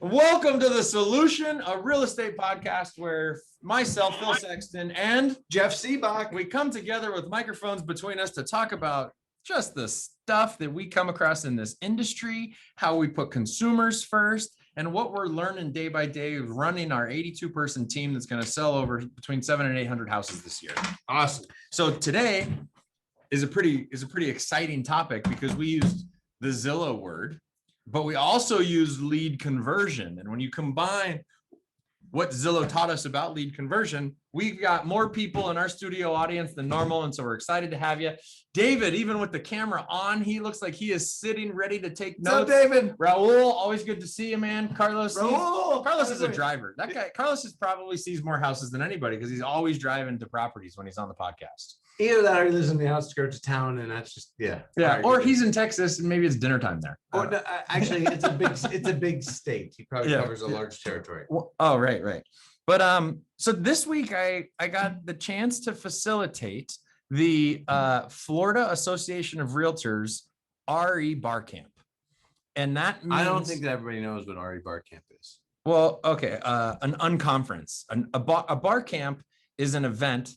Welcome to The Solution, a real estate podcast where myself, Phil Sexton, and Jeff Seabach, we come together with microphones between us to talk about just the stuff that we come across in this industry, how we put consumers first, and what we're learning day by day of running our 82-person team that's going to sell over between 700 and 800 houses this year. Awesome. So today is a pretty exciting topic because we used the Zillow word, but we also use lead conversion. And when you combine what Zillow taught us about lead conversion, we've got more people in our studio audience than normal. And so we're excited to have you. David, even with the camera on, he looks like he is sitting ready to take notes. What's up, David? Raul, always good to see you, man. Carlos is a Raul. driver. That guy, Carlos probably sees more houses than anybody because he's always driving to properties when he's on the podcast. Either that or he lives in the outskirts of town, and that's just yeah. Or he's in Texas and maybe it's dinner time there. Or no, actually, it's a big state. He probably covers a large territory. Well, oh, right. But so this week I got the chance to facilitate the Florida Association of Realtors RE Bar Camp, and that means, I don't think that everybody knows what RE Bar Camp is. Well, okay, an unconference, a bar camp is an event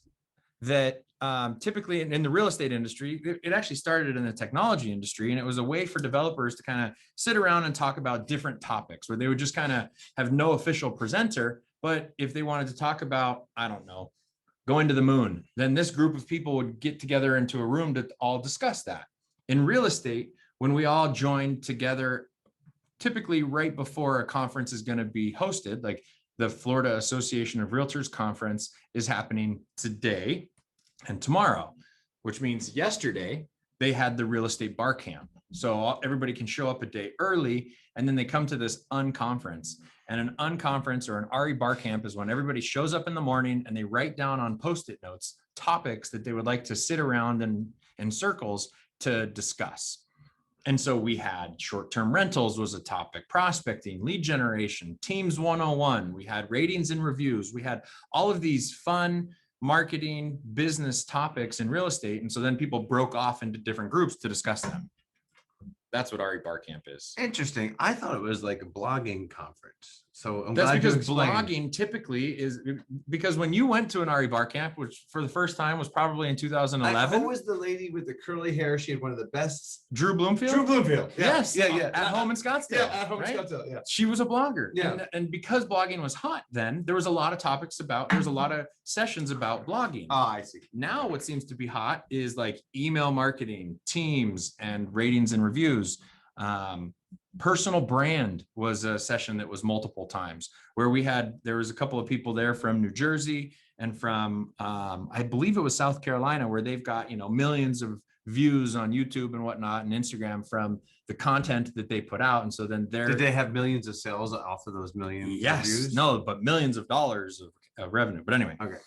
that typically in the real estate industry, it actually started in the technology industry, and it was a way for developers to kind of sit around and talk about different topics where they would just kind of have no official presenter. But if they wanted to talk about, I don't know, going to the moon, then this group of people would get together into a room to all discuss that. In real estate, when we all join together, typically right before a conference is going to be hosted, like the Florida Association of Realtors conference is happening today and tomorrow, which means yesterday they had the real estate bar camp. So everybody can show up a day early, and then they come to this unconference. And an unconference or an RE bar camp is when everybody shows up in the morning and they write down on Post-it notes topics that they would like to sit around in circles to discuss. And so we had short-term rentals was a topic, prospecting, lead generation, Teams 101. We had ratings and reviews. We had all of these fun marketing, business topics in real estate. And so then people broke off into different groups to discuss them. That's what RE Bar Camp is. Interesting. I thought it was like a blogging conference. So I'm That's glad because you explained. blogging typically is because when you went to an RE Bar Camp, which for the first time was probably in 2011. Who was the lady with the curly hair? She had one of the best. Drew Bloomfield? Drew Bloomfield. Yes. Yeah. At home in Scottsdale. Yeah, at home in Scottsdale. Yeah. She was a blogger. Yeah. And because blogging was hot then, there was a lot of there's a lot of sessions about blogging. Oh, I see. Now what seems to be hot is like email marketing, Teams, and ratings and reviews. Personal brand was a session that was multiple times where there was a couple of people there from New Jersey and from I believe it was South Carolina, where they've got millions of views on YouTube and whatnot and Instagram from the content that they put out. And so then did they have millions of sales off of those millions? Yes, of views? No, but millions of dollars of revenue. But anyway, okay,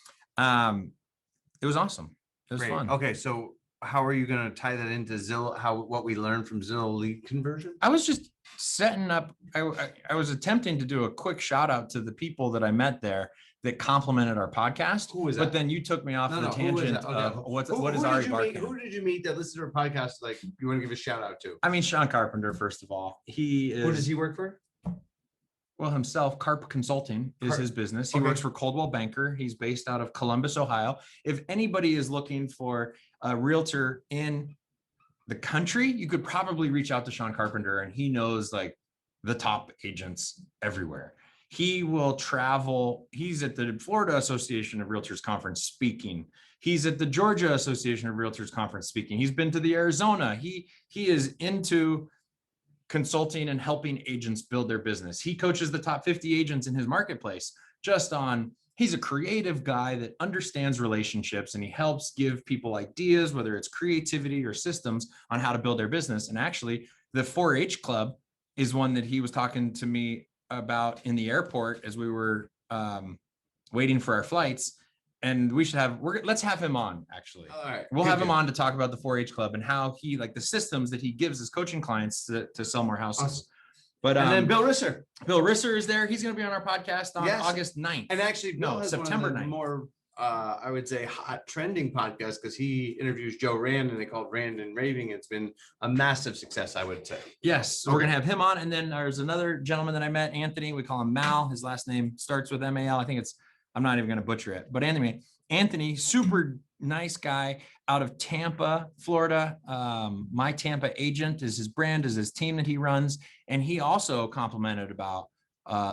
it was awesome. It was great. fun. Okay, so how are you going to tie that into Zillow? What we learned from Zillow lead conversion? I was just setting up. I was attempting to do a quick shout out to the people that I met there that complimented our podcast. Who was that? But then you took me off the tangent of what is RE Bar Camp? Who did you meet that listened to our podcast? Like you want to give a shout out to? I mean, Sean Carpenter, first of all. Who does he work for? Well, himself, Carp Consulting is his business. He works for Coldwell Banker. He's based out of Columbus, Ohio. If anybody is looking for a realtor in the country, you could probably reach out to Sean Carpenter, and he knows like the top agents everywhere. He will travel. He's at the Florida Association of Realtors conference speaking. He's at the Georgia Association of Realtors conference speaking. He's been to the Arizona. He is into consulting and helping agents build their business. He coaches the top 50 agents in his marketplace he's a creative guy that understands relationships, and he helps give people ideas, whether it's creativity or systems on how to build their business. And actually the 4-H club is one that he was talking to me about in the airport as we were waiting for our flights. And let's have him on, actually. All right. We'll have him on to talk about the 4-H club and how he, like the systems that he gives his coaching clients to sell more houses. Awesome. But and then Bill Risser. Bill Risser is there. He's going to be on our podcast on August 9th. And actually, September 9th. More I would say hot trending podcast because he interviews Joe Rand and they call it Rand and Raving. It's been a massive success, I would say. Yes, so we're gonna have him on, and then there's another gentleman that I met, Anthony. We call him Mal. His last name starts with M-A-L. I think it's. I'm not even gonna butcher it, but Anthony, super nice guy out of Tampa, Florida. My Tampa agent is his brand, is his team that he runs, and he also complimented about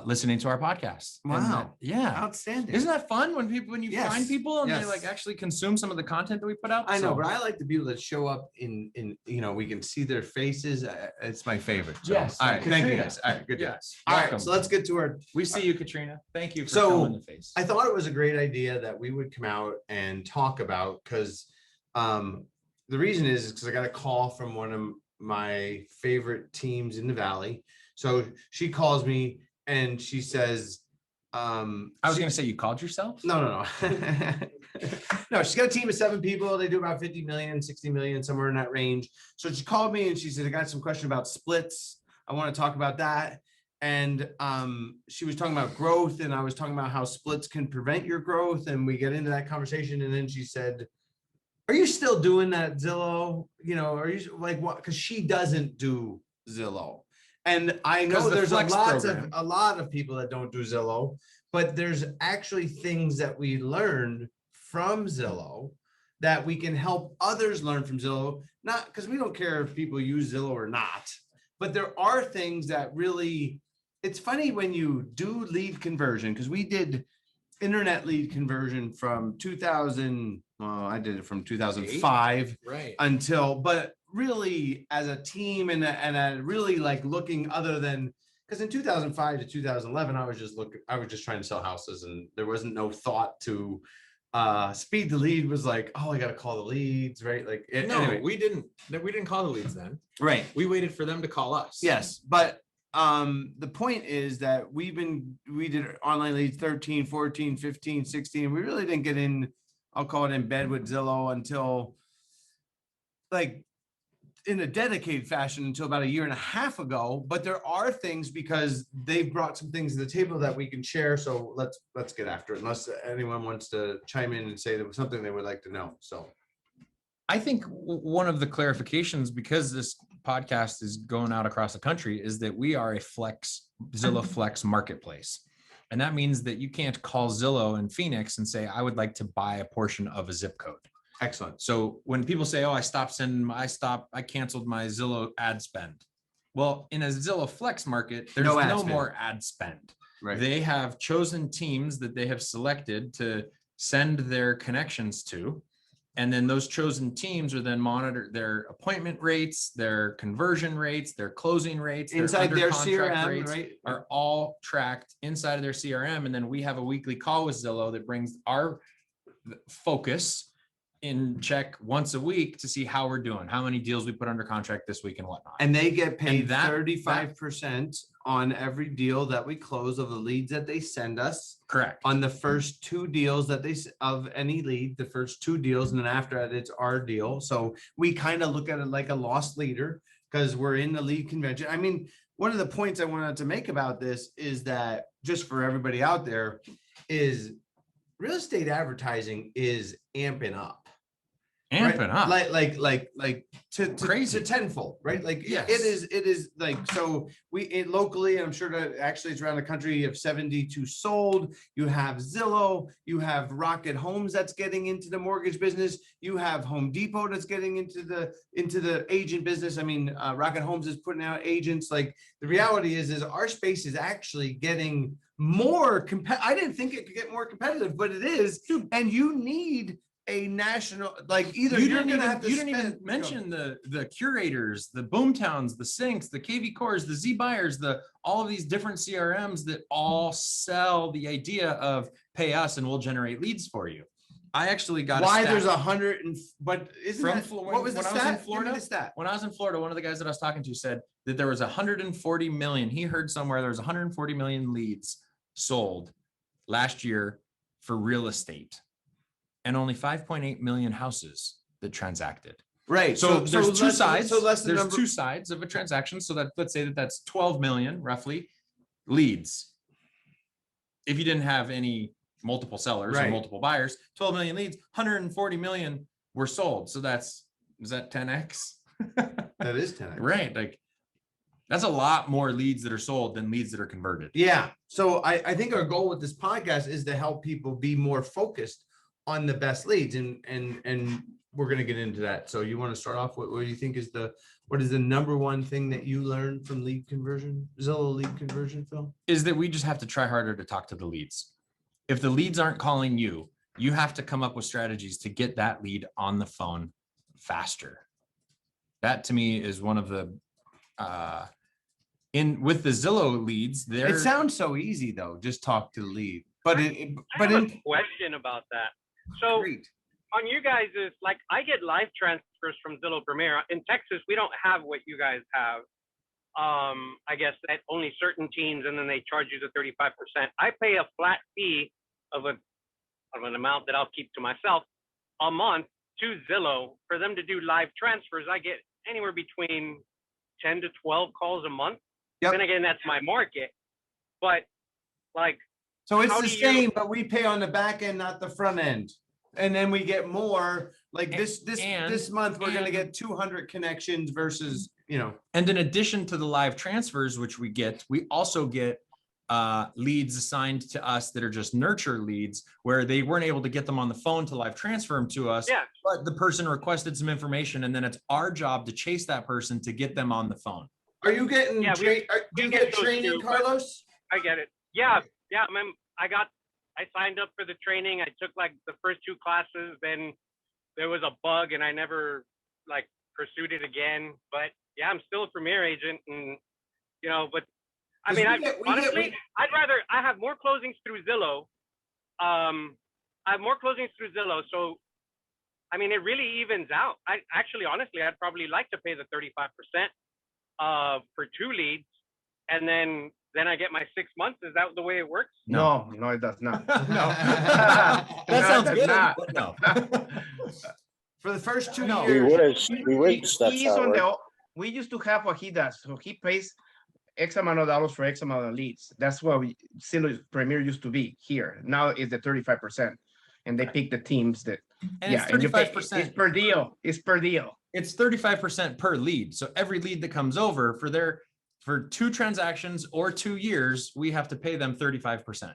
listening to our podcast. Wow. Yeah. Outstanding. Isn't that fun when you Yes. find people and Yes. they like actually consume some of the content that we put out? I know, but I like the people that show up in, we can see their faces. It's my favorite. So, Yes. all right. Thank you Katrina. guys. All right. Good. Yes. All Welcome. right. So let's get to our. We see you, Katrina. Thank you for So, filling the face. I thought it was a great idea that we would come out and talk about because the reason is because I got a call from one of my favorite teams in the Valley. So she calls me and she says, I was going to say you called yourself? No. No, she's got a team of 7 people. They do about 50 million, 60 million, somewhere in that range. So she called me and she said, I got some question about splits. I want to talk about that. And she was talking about growth and I was talking about how splits can prevent your growth. And we get into that conversation. And then she said, are you still doing that Zillow? Are you like what? Because she doesn't do Zillow. And I know there's a lot of people that don't do Zillow, but there's actually things that we learned from Zillow that we can help others learn from Zillow. Not because we don't care if people use Zillow or not, but there are things that really, it's funny when you do lead conversion, because we did internet lead conversion from 2000. Well, I did it from 2005 right until, but really as a team and really like looking other than, because in 2005 to 2011, I was just trying to sell houses and there wasn't no thought to speed the lead was like, oh, I got to call the leads, right? Like, anyway. we didn't call the leads then. Right. We waited for them to call us. Yes. But the point is that we did online leads 13, 14, 15, 16. We really didn't get in, I'll call it in bed with Zillow until like in a dedicated fashion until about a year and a half ago. But there are things because they've brought some things to the table that we can share. So let's get after it, unless anyone wants to chime in and say there was something they would like to know. So I think one of the clarifications, because this podcast is going out across the country, is that we are a Zillow Flex marketplace. And that means that you can't call Zillow in Phoenix and say, I would like to buy a portion of a zip code. Excellent. So when people say, oh, I canceled my Zillow ad spend. Well, in a Zillow Flex market, there's no more ad spend. Right. They have chosen teams that they have selected to send their connections to. And then those chosen teams are then monitored their appointment rates, their conversion rates, their closing rates, inside their CRM, rates, right? Are all tracked inside of their CRM. And then we have a weekly call with Zillow that brings our focus in check once a week to see how we're doing, how many deals we put under contract this week and whatnot. And they get paid 35% on every deal that we close of the leads that they send us. Correct. On the first 2 deals that of any lead, the first 2 deals, and then after that it's our deal. So we kind of look at it like a lost leader because we're in the lead convention. I mean, one of the points I wanted to make about this is that just for everybody out there is real estate advertising is amping up. Amping up. Like to crazy to tenfold, right? Like yes. it is like, so locally, and I'm sure that actually it's around the country, you have 72 sold, you have Zillow, you have Rocket Homes that's getting into the mortgage business, you have Home Depot that's getting into the agent business. I mean, Rocket Homes is putting out agents. Like the reality is our space is actually getting more I didn't think it could get more competitive, but it is. And you need a national, like either you didn't even mention the curators, the Boomtowns, the Syncs, the KV Cores, the Z Buyers, all of these different CRMs that all sell the idea of pay us and we'll generate leads for you. I actually got why there's 100 but isn't from that, Florida. What was the stat? Give me the stat. When I was in Florida, one of the guys that I was talking to said that there was 140 million. He heard somewhere there was 140 million leads sold last year for real estate. And only 5.8 million houses that transacted. Right. So there's two sides. So there's 2 sides of a transaction. So that let's say that's 12 million roughly leads. If you didn't have any multiple sellers Right. or multiple buyers, 12 million leads, 140 million were sold. So is that 10x? That is 10x. Right. Like that's a lot more leads that are sold than leads that are converted. Yeah. So I think our goal with this podcast is to help people be more focused on the best leads, and we're going to get into that. So you want to start off with what do you think is what is the number one thing that you learned from lead conversion, Zillow lead conversion, Phil? Is that we just have to try harder to talk to the leads. If the leads aren't calling you, you have to come up with strategies to get that lead on the phone faster. That to me is one of the with the Zillow leads, It sounds so easy though. Just talk to the lead. But I have a question about that. So great. on you guys is like, I get live transfers from Zillow Premier. In Texas, we don't have what you guys have. I guess that only certain teams, and then they charge you the 35%. I pay a flat fee of an amount that I'll keep to myself a month to Zillow for them to do live transfers. I get anywhere between 10 to 12 calls a month. Yep. Then again, that's my market. But like, So it's how the do you- same, but we pay on the back end, not the front end. And then we get more like this month, we're going to get 200 connections versus, and in addition to the live transfers, which we also get leads assigned to us that are just nurture leads where they weren't able to get them on the phone to live transfer them to us. Yeah. But the person requested some information, and then it's our job to chase that person to get them on the phone. Are you getting, Yeah, do you get those training, too, but- Carlos? I get it. Yeah. I signed up for the training. I took like the first 2 classes, then there was a bug and I never like pursued it again. But yeah, I'm still a Premier agent, and but I mean, honestly, I have more closings through Zillow. I have more closings through Zillow. So, I mean, it really evens out. Honestly, I'd probably like to pay the 35% for 2 leads, and then I get my 6 months. Is that the way it works? No, it does not. No. That sounds does good. not. But no. For the first 2 No. years. We wish that's He's how it on works. we used to have what he does. So he pays X amount of dollars for X amount of leads. That's what Zillow Premier used to be here. Now it's the 35%. And they pick the teams that, And it's and you pay- 35%. It's per deal. It's per deal. It's 35% per lead. So every lead that comes over for 2 transactions or 2 years, we have to pay them 35%.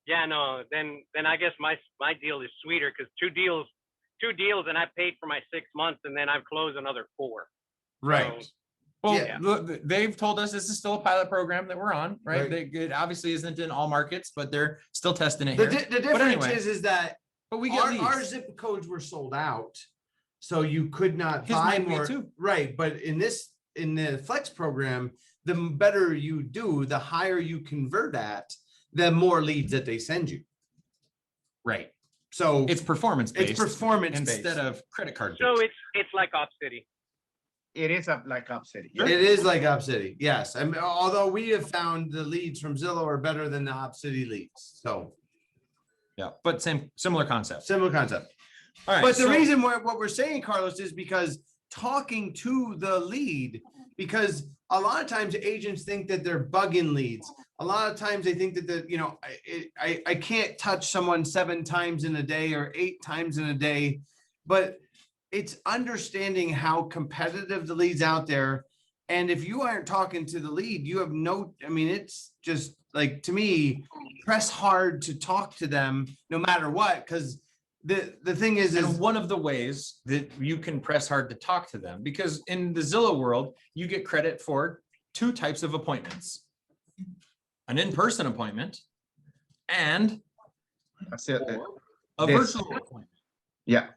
Yeah, no. Then I guess my deal is sweeter because 2 deals, and I paid for my 6 months, and then I've closed another 4. Right. Well, Yeah. they've told us this is still a pilot program that we're on, right? Right. It obviously isn't in all markets, but they're still testing it The here. difference anyway, is that But we get leads. our zip codes were sold out. So you could not His buy might be more. too. Right. But in the Flex program, the better you do, the higher you convert at, the more leads that they send you. Right. So It's performance based it's performance instead based. of credit card So based. it's like Op City. It is like Up City. It is like Op City. Yes. I mean, although we have found the leads from Zillow are better than the Op City leads. So Yeah, but similar concept. similar concept. All right. But the so- reason what we're saying, Carlos, is because talking to the lead, because a lot of times agents think that they're bugging leads. A lot of times they think that I can't touch someone 7 times in a day or 8 times in a day, but it's understanding how competitive the lead's out there. And if you aren't talking to the lead, you have it's just like, to me, press hard to talk to them no matter what, because the thing is And one of the ways that you can press hard to talk to them, because in the Zillow world, you get credit for 2 types of appointments: an in-person appointment and That's it. a This. virtual appointment. Yeah.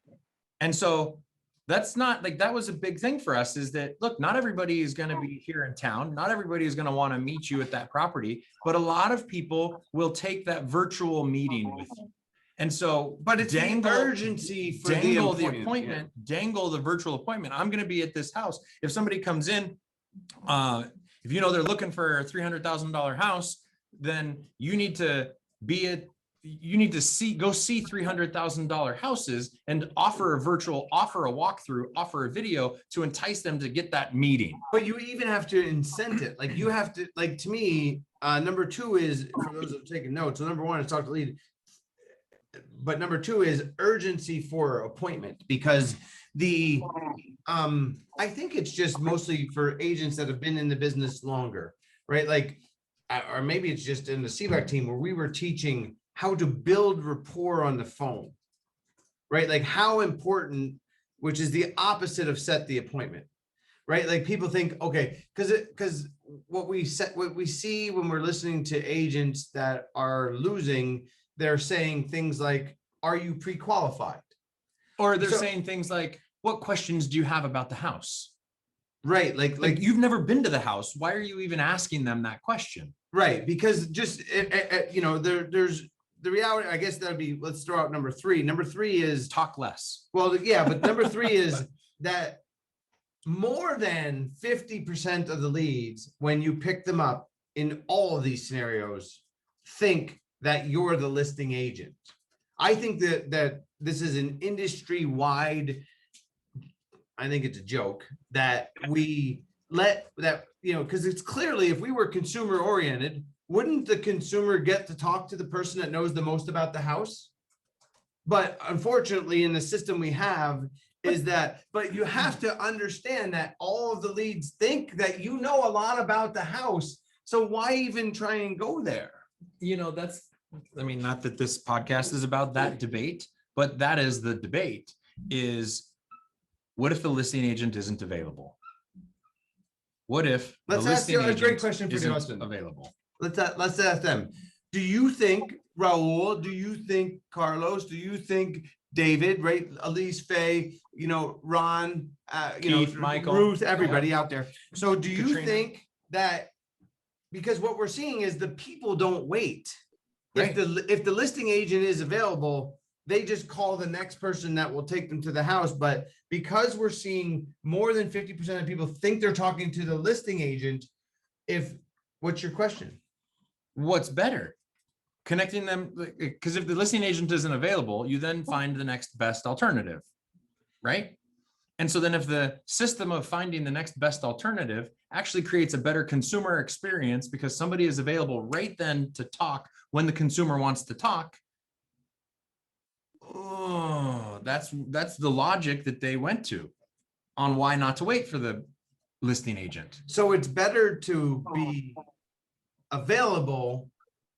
And so that's not like, that was a big thing for us, is that, look, not everybody is going to be here in town. Not everybody is going to want to meet you at that property, but a lot of people will take that virtual meeting with you. And so, but it's the urgency for dangle the the appointment, dangle the virtual appointment. I'm going to be at this house. If somebody comes in, if they're looking for a $300,000 house, then you need to go see $300,000 houses and offer a walkthrough, offer a video to entice them to get that meeting. But you even have to incent it. Like you have to, like, to me, Number two is, for those that are taking notes, so number one is talk to lead. But number two is urgency for appointment, because I think it's just mostly for agents that have been in the business longer, right? Like, or maybe it's just in the CVAC team where we were teaching how to build rapport on the phone, right? Like how important, which is the opposite of set the appointment, right? Like people think, okay, because what we see when we're listening to agents that are losing, they're saying things like, are you pre-qualified? Or they're saying things like, what questions do you have about the house? Right. Like you've never been to the house. Why are you even asking them that question? Right. Because just, there's the reality, I guess that'd be, let's throw out number three. Number three is talk less. Well, yeah, but number three is that more than 50% of the leads, when you pick them up in all of these scenarios, think that you're the listing agent. I think that this is an industry-wide, I think it's a joke that we let that, because it's clearly, if we were consumer oriented, wouldn't the consumer get to talk to the person that knows the most about the house? But unfortunately, in the system we have is that, but you have to understand that all of the leads think that you know a lot about the house. So why even try and go there? Not that this podcast is about that debate, but that is the debate is, what if the listing agent isn't available? What if the listing agent great question for isn't available? Let's ask them. Do you think, Raul, do you think Carlos, do you think David, right? Elise, Faye, Ron, Keith, Michael, Ruth, everybody out there. So do you Katrina. think that, because what we're seeing is the people don't wait. Right. If the listing agent is available, they just call the next person that will take them to the house. But because we're seeing more than 50% of people think they're talking to the listing agent, what's your question? What's better? Connecting them, because if the listing agent isn't available, you then find the next best alternative, right? And so then if the system of finding the next best alternative actually creates a better consumer experience because somebody is available right then to talk when the consumer wants to talk, that's the logic that they went to on why not to wait for the listing agent. So it's better to be available,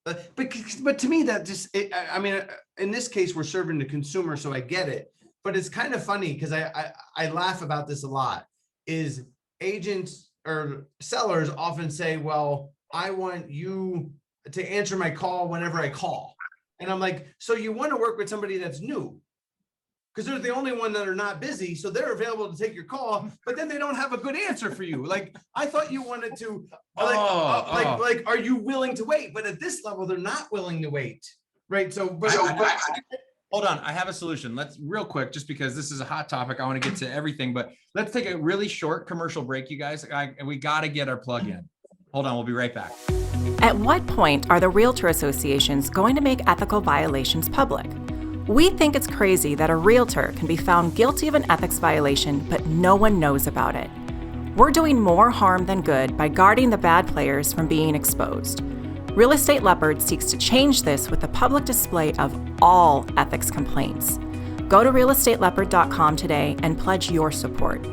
but to me that just, in this case we're serving the consumer, so I get it. But it's kind of funny because I laugh about this a lot, is agents or sellers often say, well, I want you to answer my call whenever I call. And I'm like, so you want to work with somebody that's new, because they're the only one that are not busy. So they're available to take your call, but then they don't have a good answer for you. Like, I thought you wanted to, are you willing to wait? But at this level, they're not willing to wait. Right. So, hold on, I have a solution. Let's real quick, just because this is a hot topic, I want to get to everything, but let's take a really short commercial break, you guys. We got to get our plug in. Hold on, we'll be right back. At what point are the realtor associations going to make ethical violations public? We think it's crazy that a realtor can be found guilty of an ethics violation, but no one knows about it. We're doing more harm than good by guarding the bad players from being exposed. Real Estate Leopard seeks to change this with the public display of all ethics complaints. Go to realestateleopard.com today and pledge your support.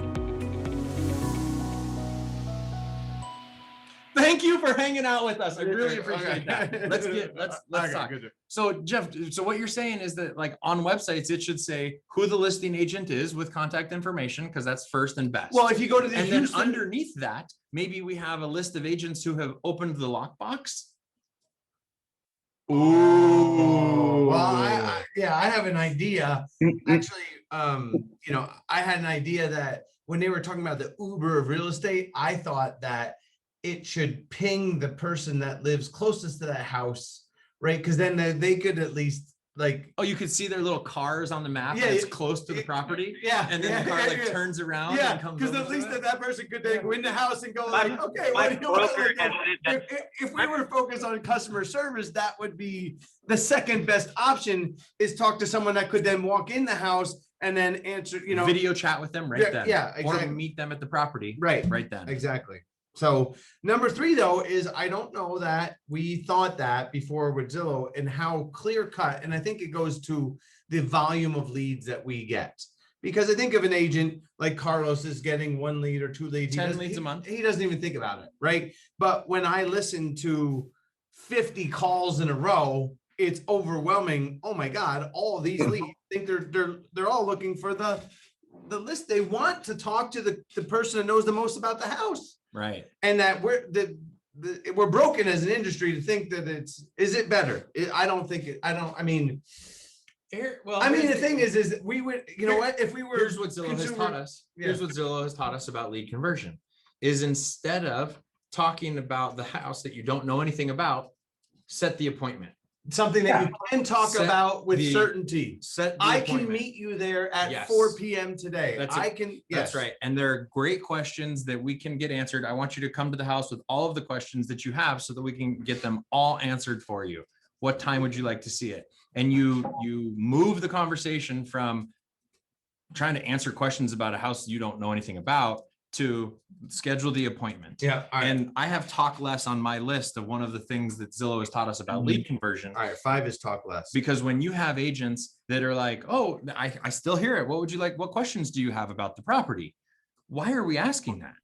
Thank you for hanging out with us. I really appreciate that. Let's talk. So Jeff, so what you're saying is that like on websites, it should say who the listing agent is with contact information, because that's first and best. Well, if you go to the and then underneath that, maybe we have a list of agents who have opened the lockbox. Ooh. Well, I have an idea. Actually, I had an idea that when they were talking about the Uber of real estate, I thought that it should ping the person that lives closest to that house, right? Because then they could at least you could see their little cars on the map. Yeah, it's close to the property. Yeah, and then the car turns around. Yeah, and comes because at least that person could then go in the house and go like, okay, if we were focused on customer service, that would be the second best option. Is talk to someone that could then walk in the house and then answer, video chat with them right then. Yeah, exactly. Or meet them at the property right then. Exactly. So number 3, though, is I don't know that we thought that before with Zillow and how clear cut. And I think it goes to the volume of leads that we get. Because I think of an agent like Carlos is getting 1 lead or 2 leads. 10 leads a month. He doesn't even think about it, right? But when I listen to 50 calls in a row, it's overwhelming. Oh my God, all these leads, I think they're all looking for the list. They want to talk to the person that knows the most about the house. Right. And that we're broken as an industry to think that is it better? I don't think it, I mean, the thing is we would, you know what, if we were, here's what Zillow has taught us. Here's what Zillow has taught us about lead conversion is instead of talking about the house that you don't know anything about, set the appointment. Something that you can talk about with certainty. I can meet you there at 4 p.m. today. That's right. And there are great questions that we can get answered. I want you to come to the house with all of the questions that you have so that we can get them all answered for you. What time would you like to see it? And you move the conversation from trying to answer questions about a house you don't know anything about to schedule the appointment. Yeah. And I have talk less on my list of one of the things that Zillow has taught us about lead conversion. All right. 5 is talk less. Because when you have agents that are like, oh, I still hear it. What would you like? What questions do you have about the property? Why are we asking that?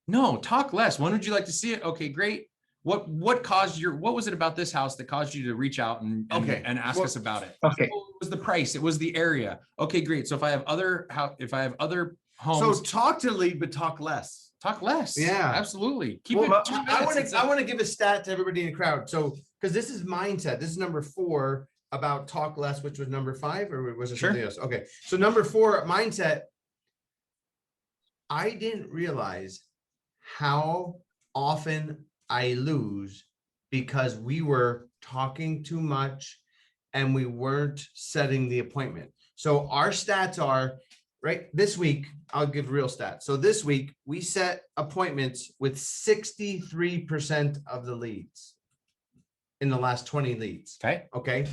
No, talk less. When would you like to see it? Okay, great. What was it about this house that caused you to reach out and ask us about it? Okay. It was the price. It was the area. Okay, great. So if I have other homes. So talk to the lead, but talk less. Talk less. Yeah, absolutely. Keep well, it. I want to give a stat to everybody in the crowd. So, because this is mindset. This is number 4 about talk less, which was number 5, or was it something else? Okay. So number 4 mindset. I didn't realize how often I lose because we were talking too much and we weren't setting the appointment. So our stats are right this week. I'll give real stats. So this week we set appointments with 63% of the leads in the last 20 leads. Okay.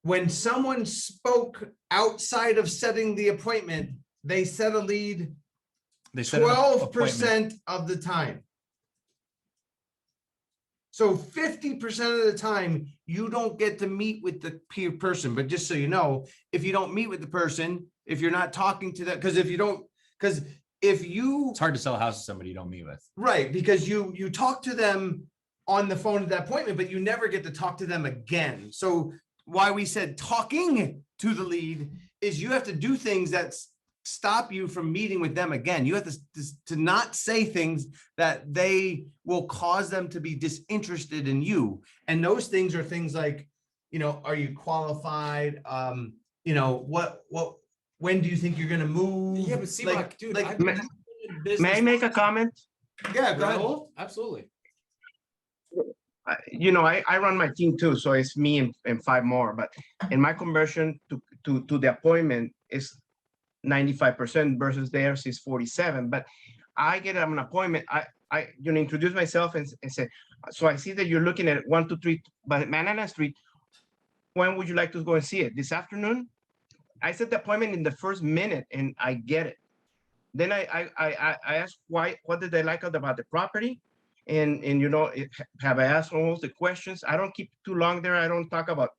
When someone spoke outside of setting the appointment, they set a lead 12% of the time. So 50% of the time, you don't get to meet with the peer person. But just so you know, if you don't meet with the person, if you're not talking to them, it's hard to sell a house to somebody you don't meet with. Right. Because you talk to them on the phone at that appointment, but you never get to talk to them again. So why we said talking to the lead is you have to do things that stop you from meeting with them again. You have to not say things that they will cause them to be disinterested in you. And those things are things like, are you qualified? When do you think you're going to move? Yeah, but see, dude, may I make a comment? Yeah, go ahead. Absolutely. I run my team too, so it's me and 5 more. But in my conversion to the appointment is 95% versus theirs is 47. But I get an appointment. I introduce myself and say, so I see that you're looking at 123 Banana Street. When would you like to go and see it? This afternoon? I set the appointment in the first minute and I get it. Then I ask what did they like about the property? And have I asked all the questions? I don't keep too long there. I don't talk about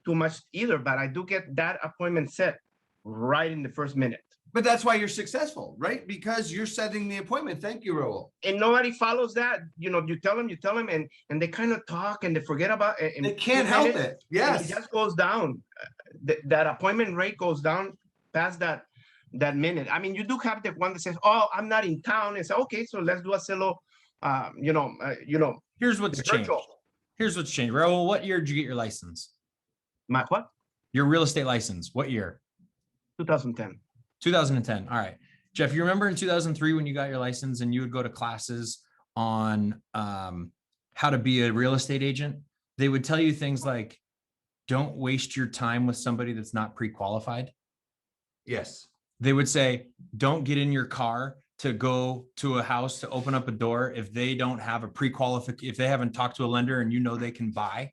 too much either, but I do get that appointment set right in the first minute. But that's why you're successful, right? Because you're setting the appointment. Thank you, Raul. And nobody follows that. You tell them, and they kind of talk and they forget about it. They can't help it. Yes. It just goes down. That appointment rate goes down past that minute. I mean, you do have the one that says, oh, I'm not in town. And say, okay, so let's do a Zillow, Here's what's changed. Raul, what year did you get your license? My what? Your real estate license. What year? 2010. 2010. All right. Jeff, you remember in 2003 when you got your license and you would go to classes on how to be a real estate agent? They would tell you things like, don't waste your time with somebody that's not pre-qualified. Yes. They would say, don't get in your car to go to a house to open up a door if they don't have a pre-qualification, if they haven't talked to a lender and they can buy.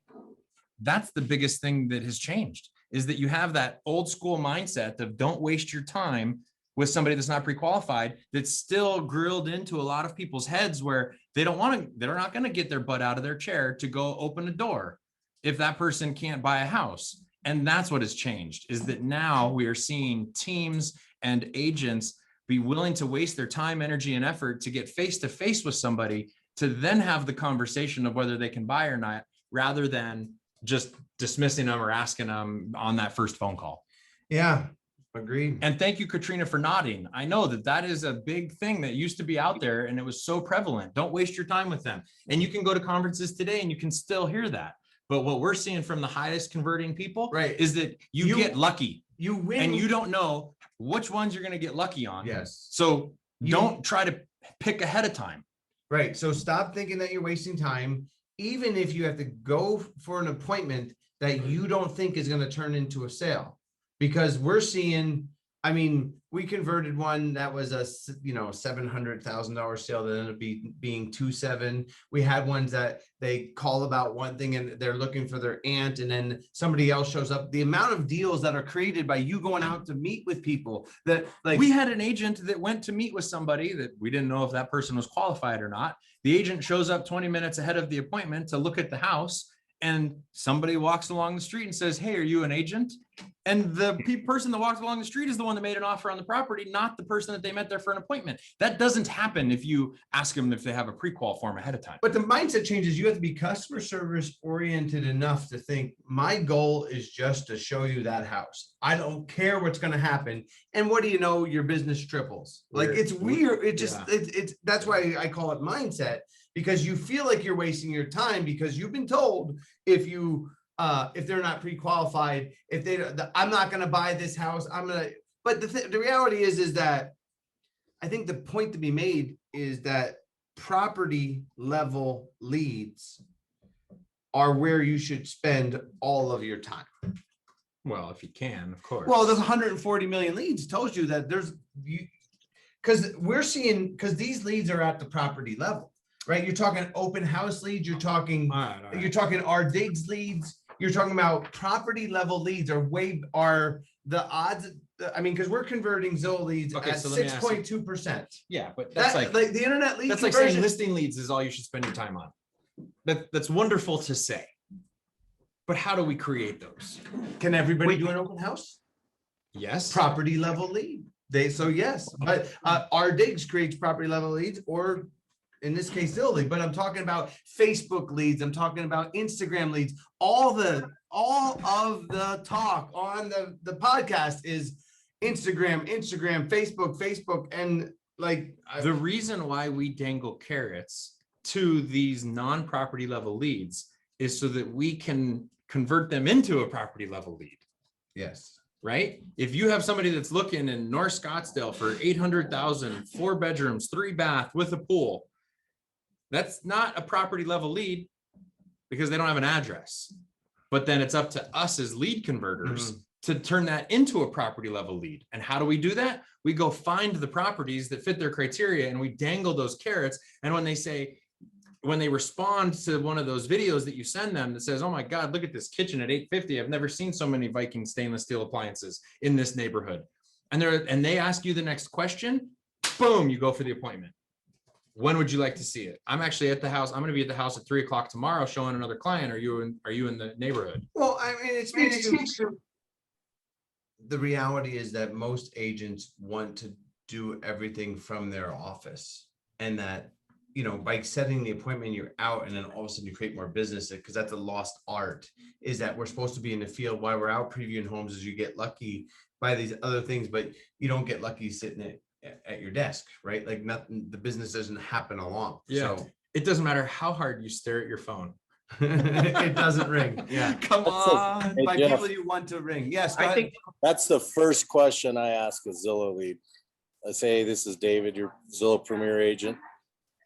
That's the biggest thing that has changed, is that you have that old school mindset of don't waste your time with somebody that's not pre-qualified, that's still grilled into a lot of people's heads where they're not going to get their butt out of their chair to go open a door if that person can't buy a house. And that's what has changed, is that now we are seeing teams and agents be willing to waste their time, energy, and effort to get face to face with somebody to then have the conversation of whether they can buy or not, rather than just dismissing them or asking them on that first phone call. Yeah, agreed. And thank you, Katrina, for nodding. I know that is a big thing that used to be out there and it was so prevalent. Don't waste your time with them. And you can go to conferences today and you can still hear that. But what we're seeing from the highest converting people, right, is that you get lucky. You win. And you don't know which ones you're going to get lucky on. Yes. So don't try to pick ahead of time. Right. So stop thinking that you're wasting time, even if you have to go for an appointment that you don't think is going to turn into a sale. Because we're seeing, I mean, we converted one that was a $700,000 sale that ended up being 2.7. We had ones that they call about one thing and they're looking for their aunt, and then somebody else shows up. The amount of deals that are created by you going out to meet with people, that like, we had an agent that went to meet with somebody that we didn't know if that person was qualified or not. The agent shows up 20 minutes ahead of the appointment to look at the house, and somebody walks along the street and says, "Hey, are you an agent?" And the person that walked along the street is the one that made an offer on the property, not the person that they met there for an appointment. That doesn't happen if you ask them if they have a pre-qual form ahead of time. But the mindset changes. You have to be customer service oriented enough to think, my goal is just to show you that house. I don't care what's going to happen. And what do you know? Your business triples. Like, it's weird. It just, it's that's why I call it mindset, because you feel like you're wasting your time because you've been told if they're not pre-qualified, I'm not going to buy this house. But the reality is that I think the point to be made is that property level leads are where you should spend all of your time. Well, if you can, of course. Well, there's 140 million leads. Tells you that because these leads are at the property level, right? You're talking open house leads. You're talking our digs leads. You're talking about property level leads are the odds. I mean, because we're converting Zillow leads at 6.2%. Yeah, but that's like the internet lead. That's like saying listing leads is all you should spend your time on. That's wonderful to say, but how do we create those? Can everybody do an open house? Yes. Property level lead. Yes, but our digs creates property level leads, or in this case, Zillow lead. But I'm talking about Facebook leads. I'm talking about Instagram leads. All of the talk on the podcast is Instagram, Facebook, and like the reason why we dangle carrots to these non-property level leads is so that we can convert them into a property level lead. Yes. Right? If you have somebody that's looking in North Scottsdale for 800,000, 4 bedrooms, 3 bath with a pool, that's not a property level lead because they don't have an address. But then it's up to us as lead converters to turn that into a property level lead. And how do we do that? We go find the properties that fit their criteria and we dangle those carrots. And when they respond to one of those videos that you send them that says, "Oh my God, look at this kitchen at $850. I've never seen so many Viking stainless steel appliances in this neighborhood." And they ask you the next question, boom, you go for the appointment. When would you like to see it? I'm actually at the house. I'm going to be at the house at 3:00 tomorrow showing another client. Are you in the neighborhood? Well, I mean, the reality is that most agents want to do everything from their office, and that, by setting the appointment, you're out, and then all of a sudden you create more business, because that's a lost art, is that we're supposed to be in the field while we're out previewing homes. As you get lucky by these other things, but you don't get lucky sitting at your desk, right? Like, nothing, the business doesn't happen along. Yeah. So it doesn't matter how hard you stare at your phone. It doesn't ring. Yeah. Come on. By people you want to ring. Yes. I think that's the first question I ask a Zillow lead. I say, "Hey, this is David, your Zillow Premier agent.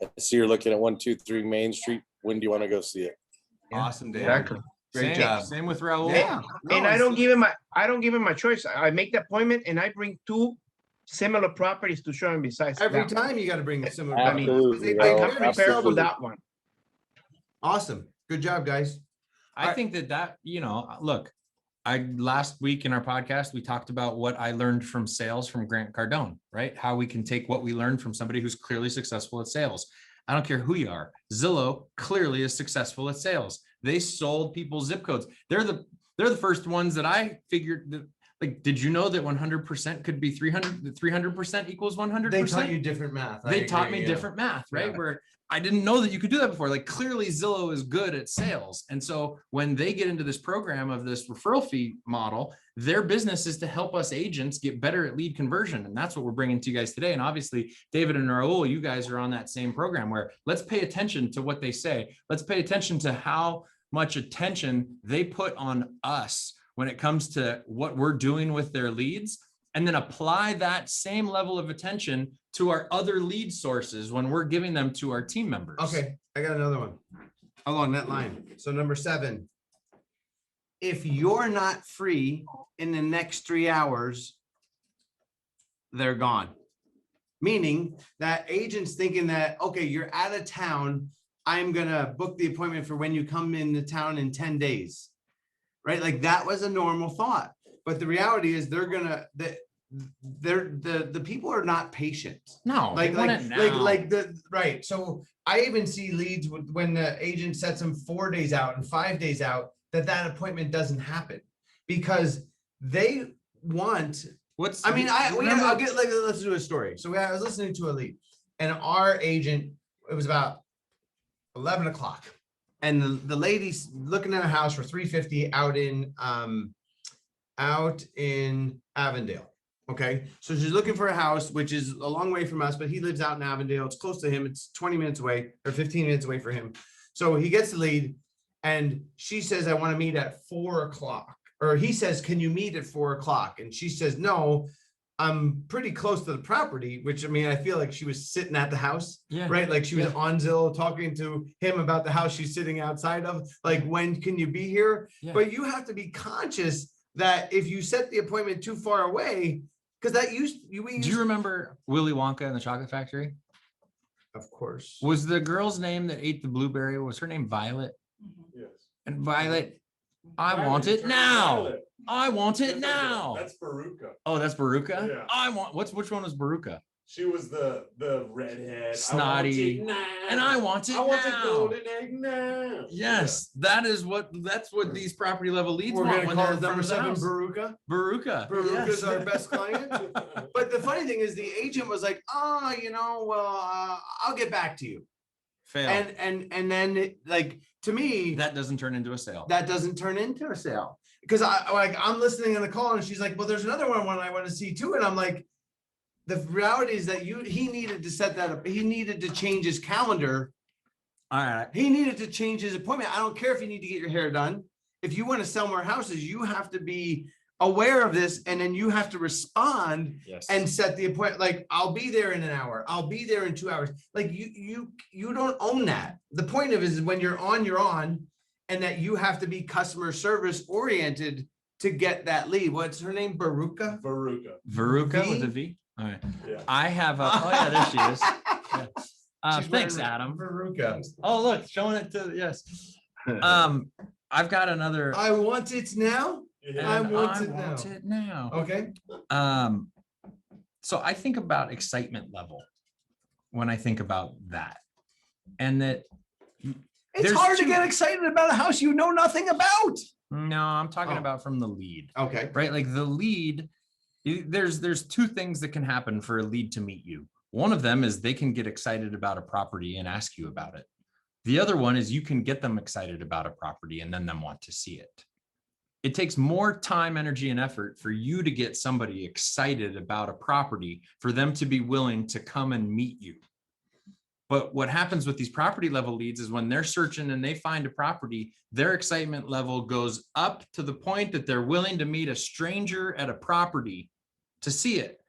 I see you're looking at 123 Main Street. When do you want to go see it?" Awesome, David. Exactly. Great job. Same with Raul. Yeah. And I don't give him my choice. I make the appointment and I bring 2 similar properties to show him besides every that. time you got to bring a similar. Absolutely. I come prepared with that one. Awesome. Good job, guys. I think that look, last week in our podcast, we talked about what I learned from sales from Grant Cardone, right? How we can take what we learned from somebody who's clearly successful at sales. I don't care who you are. Zillow clearly is successful at sales. They sold people zip codes. They're the first ones that I figured that, like, did you know that 100% could be 300% equals 100%? They taught you different math. They taught me different math, right? Yeah. Where I didn't know that you could do that before. Like, clearly Zillow is good at sales. And so when they get into this program of this referral fee model, their business is to help us agents get better at lead conversion. And that's what we're bringing to you guys today. And obviously, David and Raul, you guys are on that same program where let's pay attention to what they say. Let's pay attention to how much attention they put on us when it comes to what we're doing with their leads, and then apply that same level of attention to our other lead sources when we're giving them to our team members. Okay, I got another one along that line. So number 7, if you're not free in the next 3 hours, they're gone. Meaning that agents thinking that, okay, you're out of town, I'm gonna book the appointment for when you come into town in 10 days. Right? Like that was a normal thought. But the reality is the people are not patient. No, Like right. So I even see leads when the agent sets them 4 days out and 5 days out, that appointment doesn't happen because they want. Let's do a story. So I was listening to a lead, and our agent, it was about 11 o'clock. And the lady's looking at a house for $350 out in Avondale. Okay. So she's looking for a house, which is a long way from us, but he lives out in Avondale. It's close to him. It's 20 minutes away or 15 minutes away for him. So he gets the lead and she says, I want to meet at 4 o'clock. Or he says, can you meet at 4 o'clock? And she says, no, I'm pretty close to the property, which I mean, I feel like she was sitting at the house, right? Like she was on Zillow talking to him about the house she's sitting outside of. Like, when can you be here? Yeah. But you have to be conscious that if you set the appointment too far away, because that do you remember Willy Wonka and the Chocolate Factory? Of course. Was the girl's name that ate the blueberry, was her name Violet? Yes. And Violet, I want it now. Violet. I want it now. That's Baruka. Oh, that's Baruka? Yeah. Which one was Baruka? She was the redhead. Snotty. And I want it now. I want the golden egg now. Yes, that's what these property level leads We're want gonna when call they're it in front number of the 7 house. Baruka. Baruka's our best client. Yes. But the funny thing is the agent was like, I'll get back to you. Fail. And then like, to me, that doesn't turn into a sale. That doesn't turn into a sale. Because I'm listening on the call and she's like, well, there's another one I want to see too. And I'm like, the reality is that he needed to set that up. He needed to change his calendar. All right. He needed to change his appointment. I don't care if you need to get your hair done. If you want to sell more houses, you have to be aware of this. And then you have to respond and set the appointment. Like, I'll be there in an hour. I'll be there in 2 hours. Like you don't own that. The point of it is when you're on, and that you have to be customer service oriented to get that lead. What's her name? Baruka Veruca with a V. All right. Yeah. I have there she is. Yeah. Thanks, Adam. Baruka. Oh, look, showing it to I've got another. I want it now. Yeah. I want it now. Okay. So I think about excitement level when I think about that, and that it's hard to get excited about a house you know nothing about. No, I'm talking about from the lead. Okay. Right, like the lead. There's 2 things that can happen for a lead to meet you. One of them is they can get excited about a property and ask you about it. The other one is you can get them excited about a property and then them want to see it. It takes more time, energy, and effort for you to get somebody excited about a property for them to be willing to come and meet you. But what happens with these property level leads is when they're searching and they find a property, their excitement level goes up to the point that they're willing to meet a stranger at a property to see it.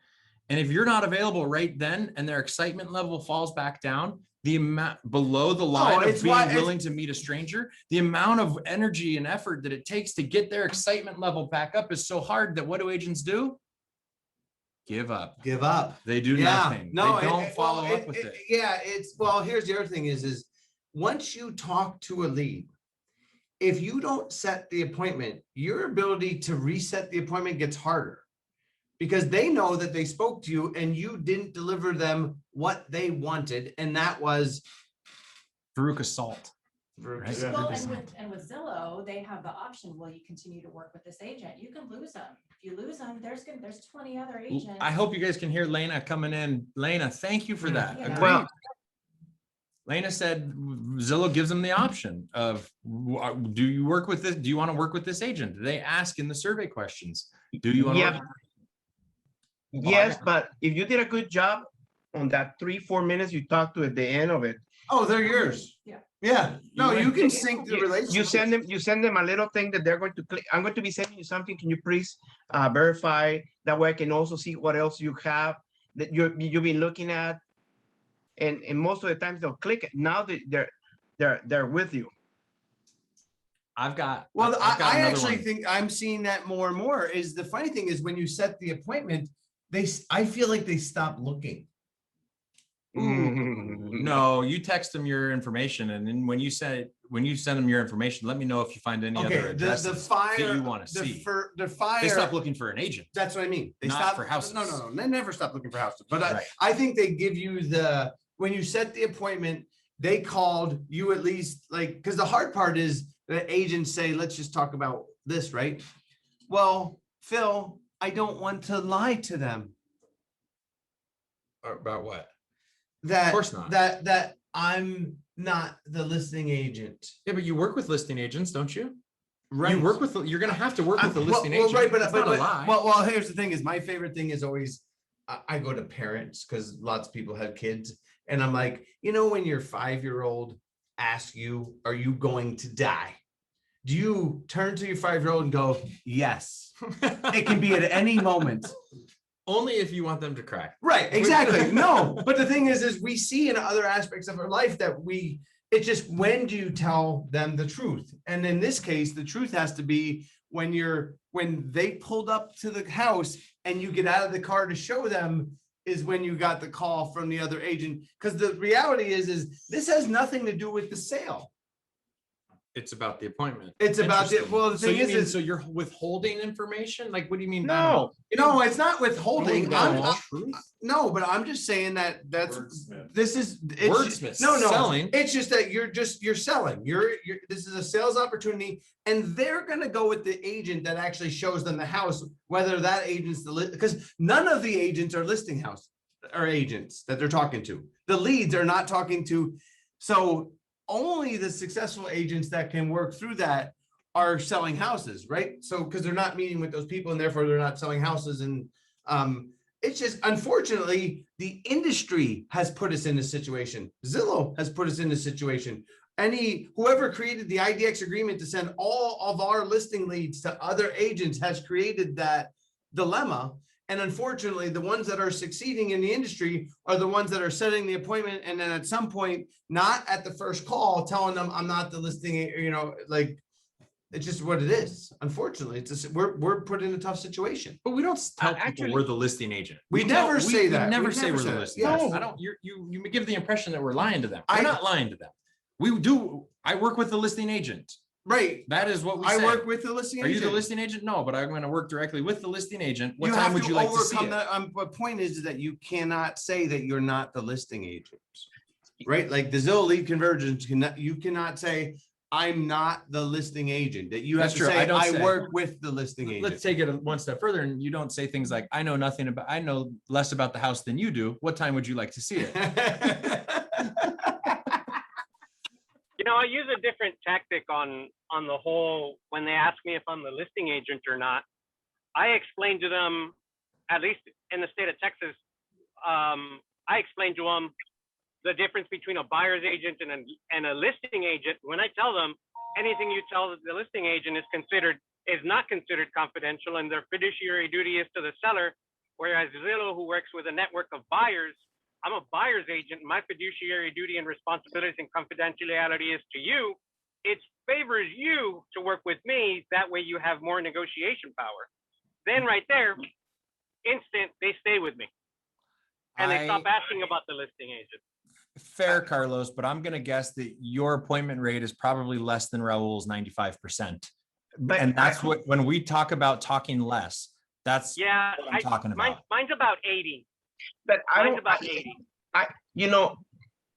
And if you're not available right then and their excitement level falls back down, the amount below the line of being willing to meet a stranger, the amount of energy and effort that it takes to get their excitement level back up is so hard that what do agents do? Give up. They do nothing. No, they don't follow up with it. Yeah, here's the other thing is once you talk to a lead if you don't set the appointment, your ability to reset the appointment gets harder because they know that they spoke to you and you didn't deliver them what they wanted. And that was Veruca Salt. Veruca Right. Salt. Well, and with Zillow, they have the option, will you continue to work with this agent? You can lose them. If you lose them, there's 20 other agents. I hope you guys can hear Lena coming in. Lena, thank you for that. Yeah. Agreed. Well, Lena said Zillow gives them the option of, do you work with this? Do you want to work with this agent? They ask in the survey questions. Do you want to work? Yes, but if you did a good job on that 3-4 minutes you talked to at the end of it, Oh, they're yours. Yeah. Yeah. No, You you can sync the you relationship. send them a little thing that they're going to click. I'm going to be sending you something. Can you please verify? That way I can also see what else you have that you've been looking at. And most of the times they'll click it. Now that they're with you. I've got. Well, I've got I another actually one. think I'm seeing that more and more. Is the funny thing is when you set the appointment, I feel like they stop looking. No, you text them your information, and then when you send them your information, let me know if you find any other Okay, addresses the fire that you want to see. the fire. They stop looking for an agent. That's what I mean. They Not stop for houses. No. They never stop looking for houses. But Right. I think they give you when you set the appointment, they called you at least because the hard part is that agents say, let's just talk about this, right? Well, Phil, I don't want to lie to them. About what? That, Of course not. That I'm not the listing agent. Yeah, but you work with listing agents, don't you? Right. You work with. You're going to have to work with the listing well, agent. right, but It's not a lie. well, here's the thing: is my favorite thing is always I go to parents because lots of people have kids, and I'm like, when your 5-year-old asks you, "Are you going to die?" Do you turn to your 5-year-old and go, "Yes, it can be at any moment." Only if you want them to cry. Right, exactly. No, but the thing is we see in other aspects of our life that it's just when do you tell them the truth? And in this case, the truth has to be when they pulled up to the house and you get out of the car to show them is when you got the call from the other agent. Because the reality is this has nothing to do with the sale. It's about the appointment. It's about Interesting. the thing is so you're withholding information? Like, what do you mean? No. no, it's not withholding. Truth? No, but I'm just saying that's Wordsmith. this is Wordsmith. no Selling. It's just that you're selling. This is a sales opportunity, and they're gonna go with the agent that actually shows them the house, whether that agent's because none of the agents are listing house or agents that they're talking to. The leads are not talking to, so only the successful agents that can work through that are selling houses, right? So because they're not meeting with those people and therefore they're not selling houses. And it's just, unfortunately, the industry has put us in this situation. Zillow has put us in this situation. Whoever created the IDX agreement to send all of our listing leads to other agents has created that dilemma. And unfortunately, the ones that are succeeding in the industry are the ones that are setting the appointment. And then at some point, not at the first call, telling them I'm not the listing, it's just what it is. Unfortunately, we're put in a tough situation. But we don't tell people Actually- we're the listing agent. We never say that. We never We say never we're say the that. listing Yes. agent. I don't. You give the impression that we're lying to them. We're I- not lying to them. We do. I work with the listing agent. Right. That is what we I say. work with the listing Are agent. you the listing agent? No, but I'm going to work directly with the listing agent. What You time have would to you like to see overcome it? that. The point is that you cannot say that you're not the listing agent, right? Like the Zillow lead conversions, you cannot say I'm not the listing agent. That you have That's to true. say I don't I say. work with the listing Let's agent. take it one step further, and you don't say things like, "I know less about the house than you do. What time would you like to see it?" I use a different tactic on the whole when they ask me if I'm the listing agent or not. I explain to them, at least in the state of Texas, I explain to them the difference between a buyer's agent and a listing agent. When I tell them anything you tell the listing agent is not considered confidential, and their fiduciary duty is to the seller, whereas Zillow, who works with a network of buyers, I'm a buyer's agent. My fiduciary duty and responsibilities and confidentiality is to you. It favors you to work with me. That way you have more negotiation power. Then right there, instant, they stay with me. And they stop asking about the listing agent. Fair, Carlos, but I'm gonna guess that your appointment rate is probably less than Raul's 95%. But And that's what, when we talk about talking less, that's Yeah, what I'm talking about. mine's about 80. But I Mine's don't, about 80. you know,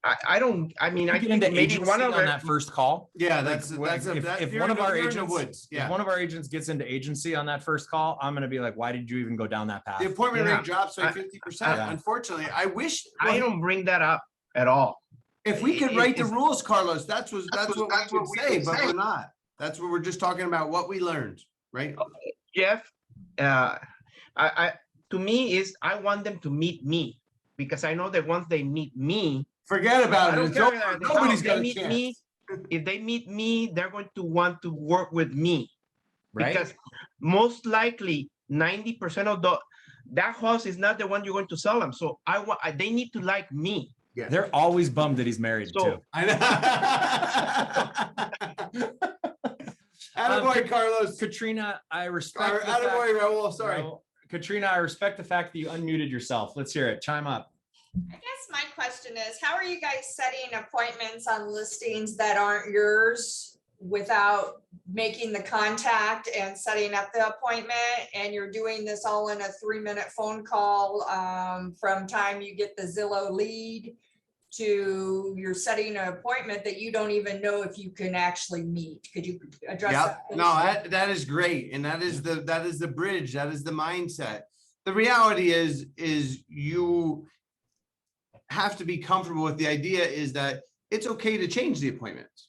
I don't, I mean, You I get think into maybe agency one of on them. that first call. Yeah, Like, if one of our agents, yeah. if one of our agents gets into agency on that first call, I'm gonna be like, why did you even go down that path? The appointment Yeah. rate drops by 50%. Yeah. Unfortunately, I wish. I don't bring that up at all. If we could write the It's- rules, Carlos, that's what we would say, but we're not. That's what we're just talking about, what we learned, right? Jeff, to me is I want them to meet me because I know that once they meet me, Forget I about it. don't It's care over. that Nobody's they got a meet me. chance. If they meet me, they're going to want to work with me Right? because most likely 90% of that house is not the one you're going to sell them. So they need to like me. They're always bummed that he's married So- too. I know. Attaboy, Carlos. Katrina, I respect. Or the fact- attaboy, Raul, sorry. Raul, Katrina, I respect the fact that you unmuted yourself. Let's hear it. Chime up. I guess my question is, how are you guys setting appointments on listings that aren't yours without making the contact and setting up the appointment? And you're doing this all in a 3-minute phone call from time you get the Zillow lead to you're setting an appointment that you don't even know if you can actually meet. Could you address Yeah, that? no, that is great. And that is the bridge. That is the mindset. The reality is you have to be comfortable with the idea is that it's okay to change the appointments.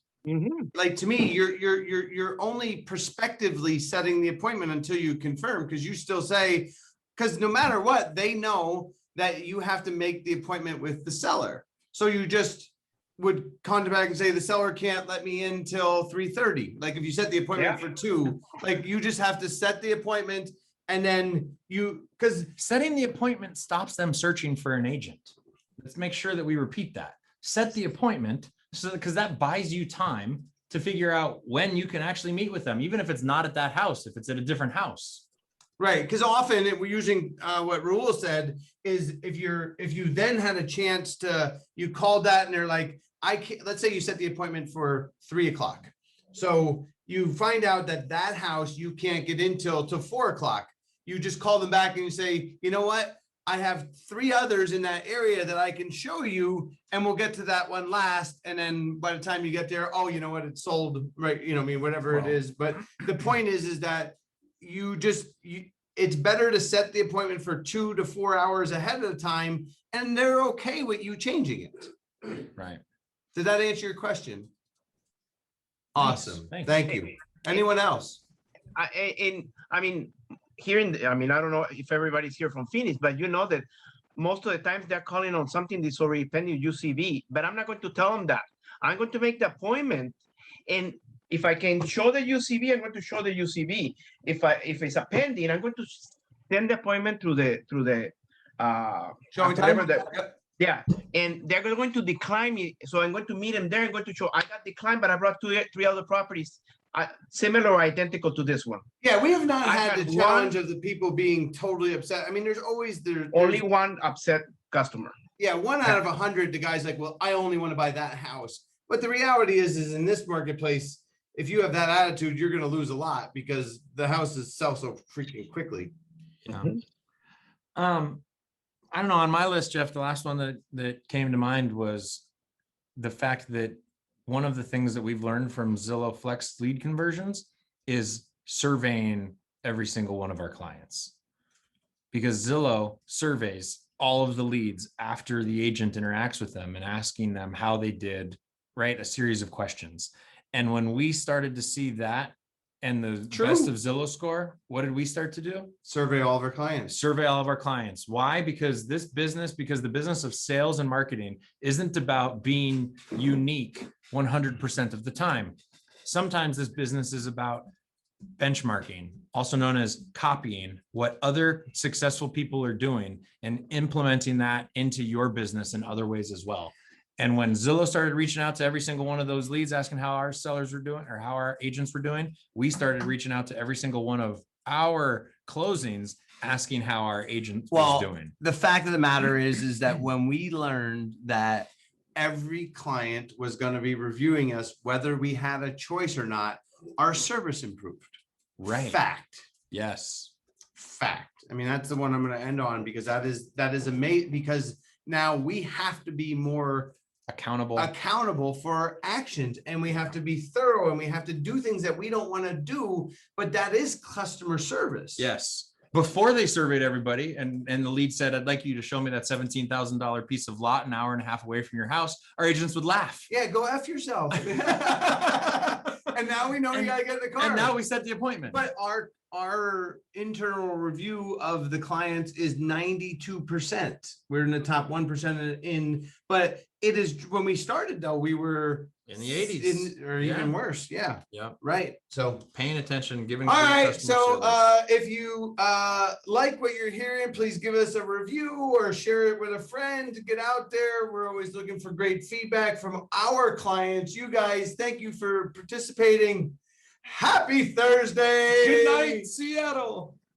Like to me, you're only prospectively setting the appointment until you confirm, because you still say, because no matter what, they know that you have to make the appointment with the seller. So you just would contact back and say, the seller can't let me in till 3:30. Like if you set the appointment for 2, like you just have to set the appointment and then because Setting the appointment stops them searching for an agent. Let's make sure that we repeat that. Set the appointment because that buys you time to figure out when you can actually meet with them, even if it's not at that house, if it's at a different house. right, because often we're using what Raul said is if you then had a chance you called that and they're like, I can't, let's say you set the appointment for 3 o'clock. So you find out that house you can't get in till 4 o'clock. You just call them back and you say, you know what? I have 3 others in that area that I can show you, and we'll get to that one last. And then by the time you get there, oh, you know what? It's sold, right? You know, I mean, whatever it is. But the point is that it's better to set the appointment for 2 to 4 hours ahead of the time, and they're okay with you changing it. Right. Did that answer your question? Awesome. Thanks. Thank you. Anyone else? I don't know if everybody's here from Phoenix, but you know that most of the times they're calling on something that's already pending UCB, but I'm not going to tell them that. I'm going to make the appointment, and if I can show the UCB, I'm going to show the UCB. If it's a pending, I'm going to send the appointment through the Showing time? whatever Yep. yeah, and they're going to decline me. So I'm going to meet them there. I'm going to show I got declined, but I brought 3 other properties similar or identical to this one. Yeah, we have not I had had the challenge of the people being totally upset. I mean, there's always Only one upset customer. yeah, 1 out of 100, the guy's like, well, I only want to buy that house. But the reality is in this marketplace, if you have that attitude, you're going to lose a lot because the houses sell so freaking quickly. Yeah. I don't know. On my list, Jeff, the last one that came to mind was the fact that one of the things that we've learned from Zillow Flex lead conversions is surveying every single one of our clients, because Zillow surveys all of the leads after the agent interacts with them and asking them how they did, right? A series of questions. And when we started to see that and the best of Zillow score, what did we start to do? Survey all of our clients. Survey all of our clients. Why? Because the business of sales and marketing isn't about being unique 100% of the time. Sometimes this business is about benchmarking, also known as copying what other successful people are doing and implementing that into your business in other ways as well. And when Zillow started reaching out to every single one of those leads, asking how our sellers were doing or how our agents were doing, we started reaching out to every single one of our closings, asking how our agent was doing. The fact of the matter is that when we learned that every client was going to be reviewing us, whether we had a choice or not. Our service improved. Right. Fact. Yes. Fact. I mean, that's the one I'm going to end on, because that is amazing, because now we have to be more accountable for our actions, and we have to be thorough, and we have to do things that we don't want to do, but that is customer service. Yes. Before they surveyed everybody and the lead said, I'd like you to show me that $17,000 piece of lot an hour and a half away from your house, our agents would laugh. Yeah, go F yourself. And now we know you gotta get in the car. And now we set the appointment. But our internal review of the clients is 92%. We're in the top 1% in, but it is, when we started though, we were in the 80s or even worse. Yeah. Yeah. Right. So paying attention, giving. all right. customer So service. if you like what you're hearing, please give us a review or share it with a friend. Get out there. We're always looking for great feedback from our clients. You guys, thank you for participating. Happy Thursday. Good night, Seattle.